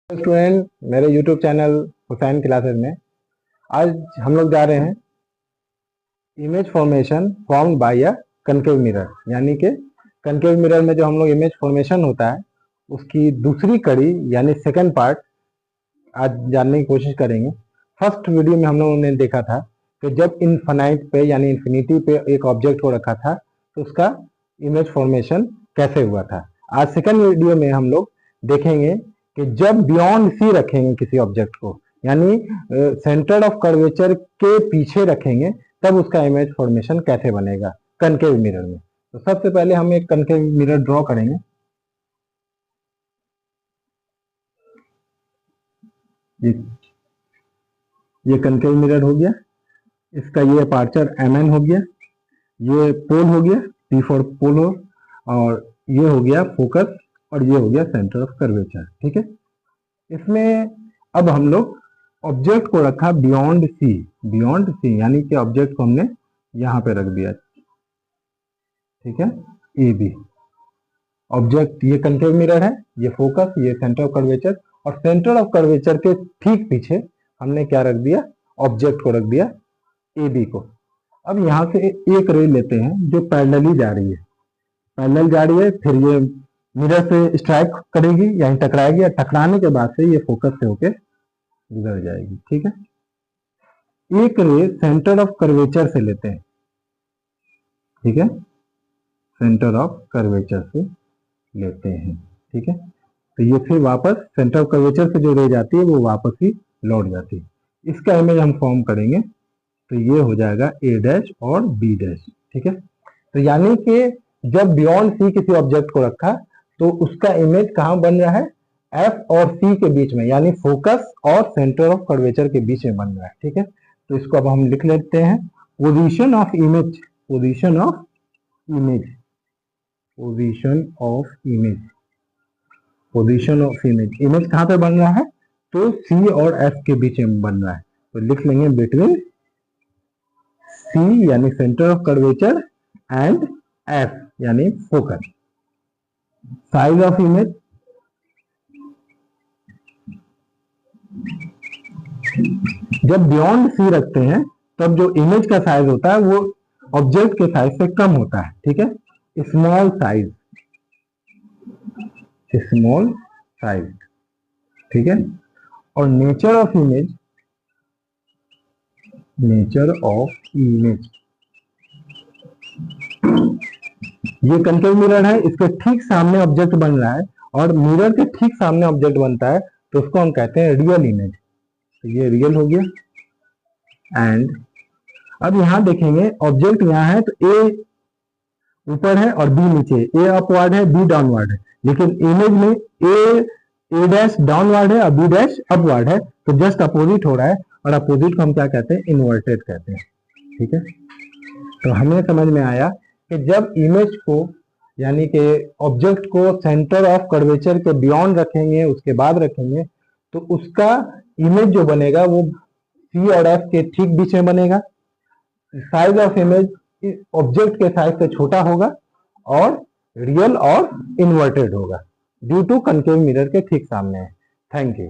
Student मेरे YouTube channel Hussain classes में आज हम लोग जा रहे हैं image formation formed by a concave mirror, यानी कि कनकेव मिरर में जो हम लोग इमेज फॉर्मेशन होता है उसकी दूसरी कड़ी यानी सेकंड पार्ट आज जानने की कोशिश करेंगे। फर्स्ट वीडियो में हम लोगों ने देखा था कि जब इनफाइनाइट पे यानी इन्फिनिटी पे एक ऑब्जेक्ट को रखा था तो उसका इमेज फॉर्मेशन कैसे हुआ था। आज सेकंड वीडियो में हम लोग देखेंगे कि जब बियॉन्ड सी रखेंगे किसी ऑब्जेक्ट को, यानी सेंटर ऑफ कर्वेचर के पीछे रखेंगे, तब उसका इमेज फॉर्मेशन कैसे बनेगा कनकेव मिरर में। तो सबसे पहले हम एक कनकेव मिरर ड्रॉ करेंगे। ये कनकेव मिरर हो गया, इसका ये अपर्चर mn हो गया, ये पोल हो गया P फॉर पोल हो, और ये हो गया फोकस, और ये हो गया सेंटर ऑफ कर्वेचर। ठीक है, इसमें अब हम लोग ऑब्जेक्ट को रखा बियॉन्ड सी यानी कि ऑब्जेक्ट को हमने यहां पे रख दिया। ठीक है, ए बी ऑब्जेक्ट, ये कनकेव मिरर है, ये फोकस, ये सेंटर ऑफ कर्वेचर, और सेंटर ऑफ कर्वेचर के ठीक पीछे हमने क्या रख दिया, ऑब्जेक्ट को रख दिया ए बी को। अब यहां से एक रे लेते हैं जो पैरेलली जा रही है, फिर ये मिरर से स्ट्राइक करेगी यानी टकराएगी, और टकराने के बाद से ये फोकस से होके गुजर जाएगी। ठीक है, एक रे सेंटर ऑफ कर्वेचर से लेते हैं। ठीक है, सेंटर ऑफ कर्वेचर से लेते हैं। ठीक है, तो ये फिर वापस सेंटर ऑफ कर्वेचर से जो रे जाती है वो वापस ही लौट जाती है। इसका इमेज हम फॉर्म करेंगे तो ये हो जाएगा ए डैश और बी डैश। ठीक है, तो यानी कि जब बियॉन्ड सी किसी ऑब्जेक्ट को रखा तो उसका इमेज कहां बन रहा है, एफ और सी के बीच में, यानी फोकस और सेंटर ऑफ कर्वेचर के बीच में बन रहा है। ठीक है, तो इसको अब हम लिख लेते हैं पोजीशन ऑफ इमेज इमेज कहां पे बन रहा है, तो सी और एफ के बीच में बन रहा है। तो लिख लेंगे बिटवीन सी यानी centre of curvature and F यानी फोकस। साइज ऑफ इमेज, जब बियॉन्ड सी रखते हैं तब जो इमेज का साइज होता है वो ऑब्जेक्ट के साइज से कम होता है। ठीक है, स्मॉल साइज। ठीक है, और नेचर ऑफ इमेज ये कनकेव मिरर है, इसके ठीक सामने ऑब्जेक्ट बन रहा है और मिरर के ठीक सामने ऑब्जेक्ट बनता है तो उसको हम कहते हैं रियल इमेज। तो ये रियल हो गया। एंड अब यहां देखेंगे ऑब्जेक्ट यहां है तो ए ऊपर है और बी नीचे, ए अपवर्ड है बी डाउनवर्ड है, लेकिन इमेज में ए डैश डाउनवर्ड है और बी डैश अपवर्ड है, तो जस्ट अपोजिट हो रहा है, और अपोजिट को हम क्या कहते हैं, इन्वर्टेड कहते हैं। ठीक है, तो हमें समझ में आया कि जब इमेज को यानी कि ऑब्जेक्ट को सेंटर ऑफ कर्वेचर के बियॉन्ड रखेंगे, उसके बाद रखेंगे, तो उसका इमेज जो बनेगा वो सी और एफ के ठीक बीच में बनेगा। साइज ऑफ इमेज ऑब्जेक्ट के साइज से छोटा होगा और रियल और इन्वर्टेड होगा ड्यू टू कनकेव मिरर के ठीक सामने है। Thank you.